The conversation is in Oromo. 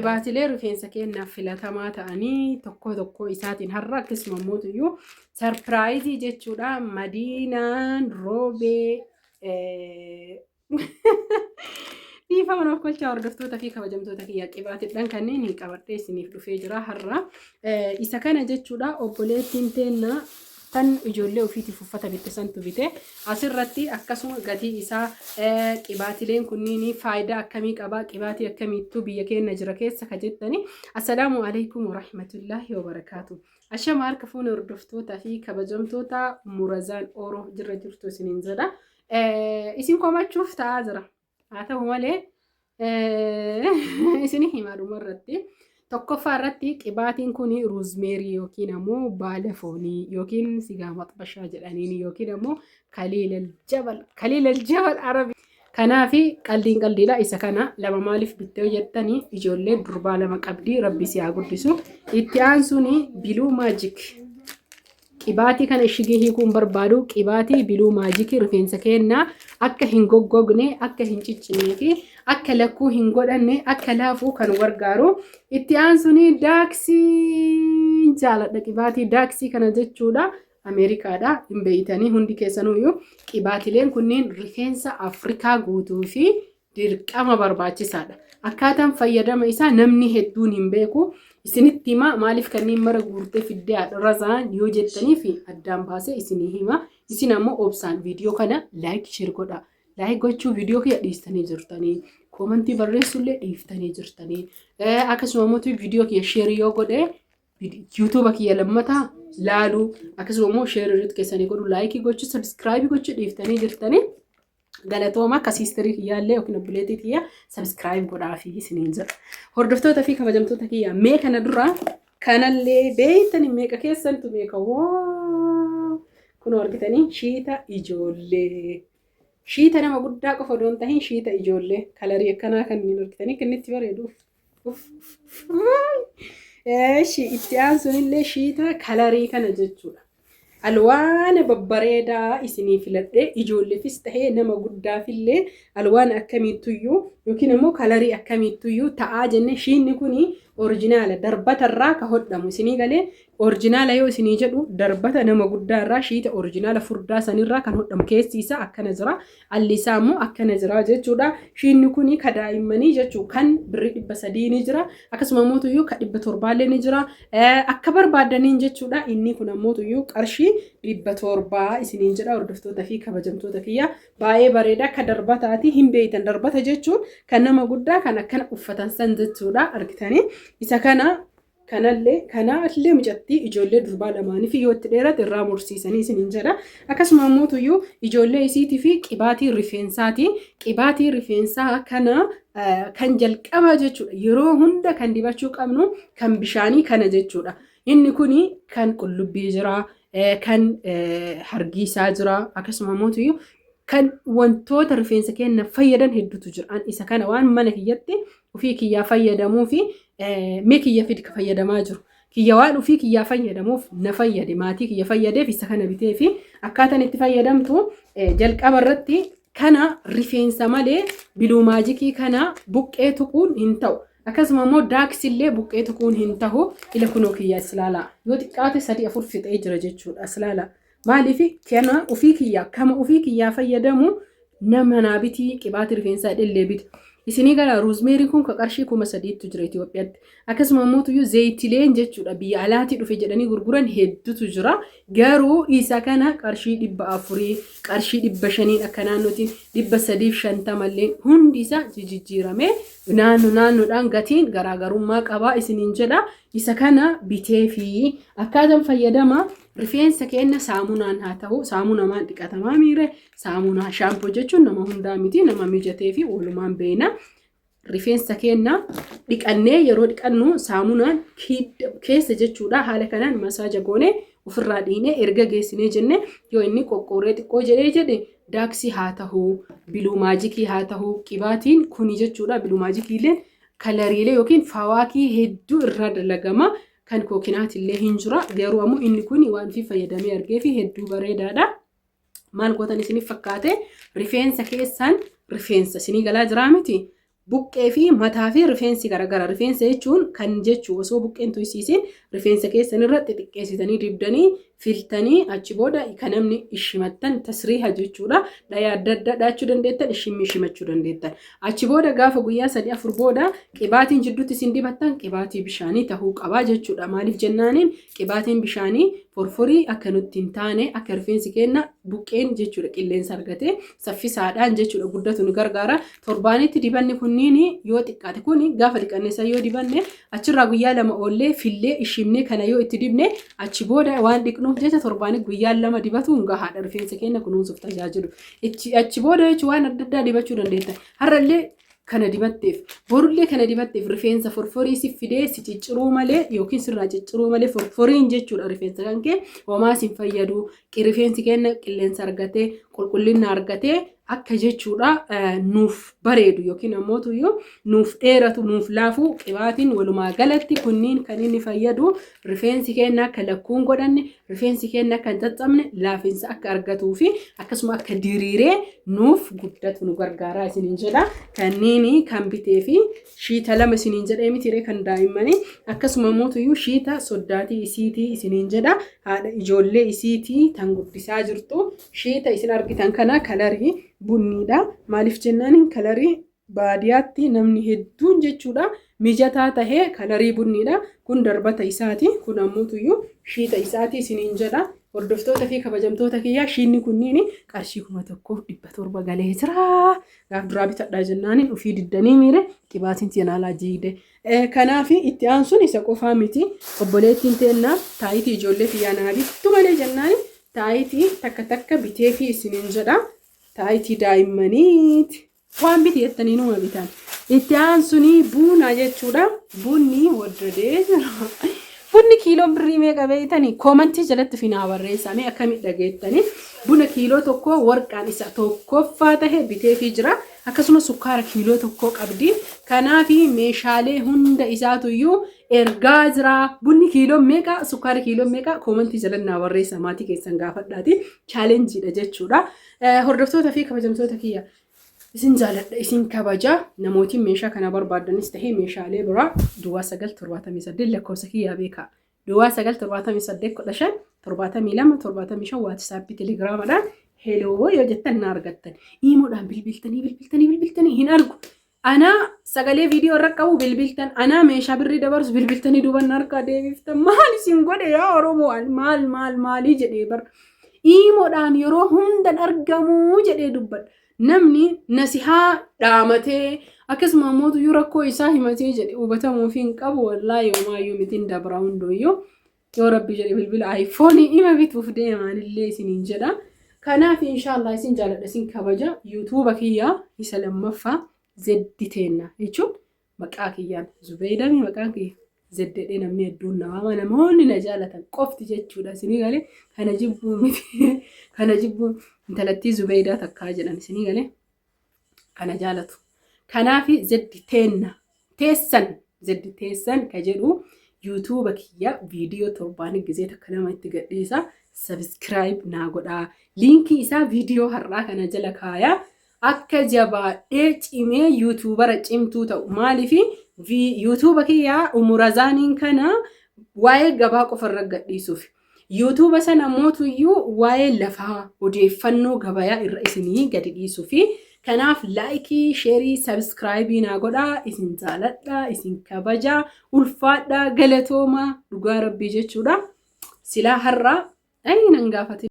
Baatilee rifeensa keenyaaf filatamaa ta'anii tokko isaatiin har'a akkasuma mootuyyuu sarpiraayizii jechuudha. Madiinaan roobee dhiifama nuuf kolchaa hordoftoota fi kabajamtoota kiyya qibaatiidhaan kanneen qabadhee isiniif dhufee jira har'a. Isa kana jechuudha obboleettiin teennaa tan ijoollee ofiitiif uffata bitte santu bite asirratti akkasuma gatii isaa qibaatileen kunniin faayidaa akkamii qaba qibaatii akkamiitu biyya keenya jira keessa ka jettani. Assalaamu alaykum warahmatullahi wabarakaatu. Ashama harka fuuna hordoftoota fi kabajamtoota murazaan oroo jirra jirtu isiniin jedha. Isin komachuuf ta'aa jira. Haa ta'u malee isin himaa dhumarratti tokkoffaa irratti qibaatiin kun roozmeerii yookiin ammoo baala foonii yookiin sigaa maxbashaa jedhaniin yookiin ammoo kaliilal jabal arabi. Kanaafi qaldiidha isa kana lama maaliif bittee jettanii ijoollee durbaa lama qabdii rabbi si haa guddisu. Itti aansuuni biluu maajik qibaatii kana ishigee hiikuun barbaadu qibaatii biluu maajikii rifeensa keenyaa akka hin goggogne akka hin ciccinee fi akka lakkuu hin godhanne akka laafuu kan gargaaru. Itti aansuuni daaksii jaaladha qibaatii daaksii kana jechuudha. Ameerikaadha hin beeytanii hundi keessanuyyuu qibaatileen kunniin rifeensa Afrikaa guutuu fi dirqama barbaachisaadha. Akkaataan fayyadama isaa namni hedduun hin beeku. Isinitti hima maaliif kanneen mara guurtee fiddee razaan yoo jettanii fi addaan baasee isinii hima. Isin ammoo obsaan viidiyoo kana laayik share godha. Laayik gochuu viidiyoo kiyya dhiistanii jirtanii. Koomentii barreessullee dhiiftanii jirtanii. Akkasuma mootii viidiyoo kiyya share yoo godhe YouTube kiyya lammataa laalu akkasuma immoo share irratti keessanii godhu laayikii gochuu subscribe gochuu dhiiftanii jirtanii. Galatooma akka siisterii kiyyaallee yookiin obboleettii kiyya subscribe godhaa fi isiniin jedha. Hordoftoota fi kabajamtoota kiyya mee kana dura kanallee beeytanii meeqa keessantu meeqa kun argitanii shiita ijoollee. Shiita nama guddaa qofa odoo hin tahin shiita ijoollee kalarii akkanaa kanneen argitanii kennitti bareeduuf. Itti aansuunillee shiita kalarii kana jechuudha. Alwaan babbareedaa isinii filadhee ijoolleefis tahee nama guddaafillee alwaan akkamiituyyuu yookiin immoo kalarii akkamiituyyuu ta'aa jenne shiinni kuni orjinaala darbatarraa ka hodhamu isinii galee orjinaala yoo isinii jedhu darbata nama guddaarraa shiita orjinaala furdaa sanirraa kan hodhamu keessi isaa akkana jira alli isaa immoo akkana jira jechuudha. Shiinni kuni ka daa'immanii jechuu kan birrii 300 ni jira akkasuma mootuyyuu ka 700 ni jira akka barbaadaniin jechuudha. Inni kun ammoo qarshii 700 isiniin jedha. Hordoftoota fi kabajamtoota kiyya baay'ee bareeda akka darbataati hin beeytan darbata jechuun kan nama guddaa kan akkana uffatan san jechuudha argitanii. Isa kanallee mucattii ijoollee durbaa lamaanii fi yoo itti dheerate irraa mursiisanii isiniin jedha. Akkasuma ammoo ijoollee isiitii fi qibaatii rifeensaati. Qibaatii rifeensaa kana kan jalqaba jechuudha. Yeroo hunda kan dibachuu qabnu kan bishaanii kana jechuudha. Inni kuni kan qullubbii jira, kan hargiisaa jira, akkasuma ammoo kan wantoota rifeensa keenya fayyadan hedduutu jira. Isa kana waan mana kiyyatti ofii kiyyaa fayyadamuu fi mee kiyya fidi ka fayyadamaa jiru. Kiyya waan ofii kiyyaa fayyadamuuf na fayyade maatii kiyya fayyadeef isa kana bitee fi akkaataan itti fayyadamtu jalqaba irratti kana rifeensa malee biluu maajikii kana buqqee tuquun hin ta'u. Akkasuma immoo daaksillee buqqee tuquun hin ta'u. Ila kunoo kiyya islaala yoo xiqqaate 3-4 fixee jira jechuudha islaala. Maaliif kana ofii kiyyaa kama ofii kiyyaa fayyadamu nama naabitii qibaatii rifeensaa illee bitu. Isinii gara roozmeerii kun ka qarshii 3,000 jira Itoophiyaatti. Akkasuma ammoo zayitileen jechuudha biyya alaatii dhufe jedhanii gurguran hedduutu jira. Garuu isa kana qarshii 400 qarshii 500 akka naannootiin 350 illee hundi isaa jijjiiramee naannoodhaan gatiin garaagarummaa qabaa isiniin jedha. Isa kana bitee fi akkaataan fayyadama rifeensa keenya saamunaan haa ta'u saamunamaan dhiqatamaa miire saamunaa shaampoo jechuun nama hundaa miti nama mijatee fi oolumaan beena. Rifeensa keenya dhiqannee yeroo dhiqannu saamunaan keessa jechuudha. Haala kanaan masaaja goonee ofirraa dhiinee erga geessinee jenne yoo inni qoqqoorree xiqqoo jedhe daaksii haa ta'u biluu maajikii haa ta'u qibaatiin kuni jechuudha. Biluu maajikiileen kalariilee yookiin fawaakii hedduu irraa dalagama. Kan kookinaatiillee hin jira garuu ammoo inni kun waan fi fayyadamee argee fi hedduu bareedaadha. Maal gootan isiniif fakkaate rifeensa keessan rifeensa isinii galaa jira miti buqqee fi mataa fi rifeensi garagara. Rifeensa jechuun kan jechuu osoo buqqeen tuysiisin rifeensa keessan irratti xiqqeessitanii dibdanii filtanii achi booda kan namni ishimattan tasriiha jechuudha. Dhayaa adda addaa dhaachuu dandeettan ishimachuu dandeettan. Achi booda gaafa guyyaa 3-4 booda qibaatiin jidduutti isin dibattan qibaatii bishaanii tahuu qabaa jechuudha. Maaliif jennaaniin qibaatiin bishaanii forforii akka nutti hin taane akka rifeensi keenya buqqeen jechuudha qilleensa argatee saffisaadhaan jechuudha guddatu nu gargaara. Torbaanitti dibanni kunniin yoo xiqqaate kun gaafa dhiqanneessa yoo dibanne achirraa guyyaa 2 oollee fillee ishimnee kana yoo itti dibne achi booda waan dhiqnuuf jecha torbaanitti guyyaa 2 dibatuun gahaadha rifeensa keenya kunuunsuuf tajaajilu. Achi booda jechuun waan adda addaa dibachuu dandeetta. Har'allee kana dibatteef borullee kana dibatteef rifeensa forforii si fidee si cicciruu malee yookiin sirraa cicciruu malee forforiin jechuudha rifeensa kan kee homaa sin fayyadu rifeensi keenya qilleensa argatee qulqullina argatee akka jechuudha nuuf bareedu yookiin ammoo tuyyuu nuuf dheeratu nuuf laafu qibaatiin walumaa galatti kunniin kan inni fayyadu rifeensi keenya akka lakkuun godhanne rifeensi keenya akka hin caccabne laafinsa akka argatuu fi akkasuma akka diriiree nuuf guddatu nu gargaara isiniin jedha. Kanneen kan bitee fi shiita 2 isiniin jedhee mitiiree kan daa'immanii akkasuma ammoo tuyyuu shiita soddaatii isiitii isiniin jedha. Haadha ijoollee isiitii tan guddisaa jirtu shiita isin argitan kana kalarii bunniidha. Maaliif jennaan kalarii baadiyyaatti namni hedduun jechuudha mijataa tahee kalarii bunniidha. Kun darbata isaati. Kun ammoo tuyyuu shiita isaati isiniin jedha. Hordoftoota fi kabajamtoota kiyyaa shiinni kunniin qarshii 1,700 galee jira. Gaaf duraa bitadhaa jennaaniin ofii diddanii miire qibaatiin seenaalaa jiide. Kanaaf itti aansuun isa qofaa miti. Obboleettiin teennaa taayitii ijoollee fiyyaa naa bittu malee jennaaniin taayitii takka bitee fi isiniin jedha. Taayitii daa'immaniiti. Waan biti jettanii numa bitan. Itti aansuun buna jechuudha. Bunni waddadee jira. Bunni kiiloon birrii meeqa beeytanii koomantii jalatti finaa barreessamee akkamitti dhageettanii buna kiiloo tokko warqaan isa tokkoffaa tahe bitee fi jira. Akkasuma sukkaara kiiloo tokko qabdi. Kanaaf meeshaalee hunda isaatuyyuu ergaa jira. Bunni kiiloo meeqa sukkaara kiiloo meeqa koomantii jalatti naa barreessamaatii keessan gaafadhaati. Chaalenjiidha jechuudha. Hordoftoota fi kabajamtoota kiyya. Isin jaaladha isin kabaja namootiin meeshaa kana barbaadanis tahee meeshaalee biraa duwwaa 978 lakkoofsa kiyyaa beekaa. Duwwaa 978 72 WhatsApp Telegiramadhaan heloo yoo jettan na argattan. Iimoodhaan bilbiltanii hin argu. Anaa sagalee viidiyoo irra qabu bilbiltan anaa meeshaa birrii dabarsu bilbiltanii duuban harkaa deebiftan maal isin godhe yaa Oromoo maalii jedhee bar. Iimoodhaan yeroo hundan argamu jedhee dubbadha. Namni nasihaa dhaamatee akkasuma ammoo tuyyuu rakkoo isaa himatee jedhe hubatamuu fi hin qabu wallaahi yoomaayyuu mitiin dabraa hundooyyuu yoo rabbi jedhe bilbila iPhone ima bituuf deemaanillee isiniin jedha. Kanaaf inshallah isin jaaladha isin kabaja YouTube kiyyaa isa lammaffaa zedditeenna jechuun maqaa kiyyaan Zubeydami maqaan kiyya zeddedhee namni hedduun namoonni na jaalatan qofti jechuudha isinii galee kana jibbuu miti kana jibbuu intalattii Zubeydaa takkaa jedhan isinii galee kana jaalatu. Kanaaf zedditeenna teessan ka jedhu YouTube kiyya viidiyoo torbaan gizee takka nama itti gadhiisa subscribe naa godhaa. Liinkii isaa viidiyoo har'aa kana jala kaayaa akka jabaadhee cimee YouTubera cimtuu ta'u maaliif YouTube kiyya umurazaaniin kana waa'ee gabaa qofarra gadhiisuuf. YouTube sana mootuyyuu waa'ee lafaa odeeffannoo gabayaa irra isinii gadi dhiisuufi. Kanaaf laayikii, sheerii, sabskraayibii naa godhaa. Isin jaaladha, isin kabaja, ulfaadha, galatooma dhugaa rabbii jechuudha. Silaa har'aa nan gaafate.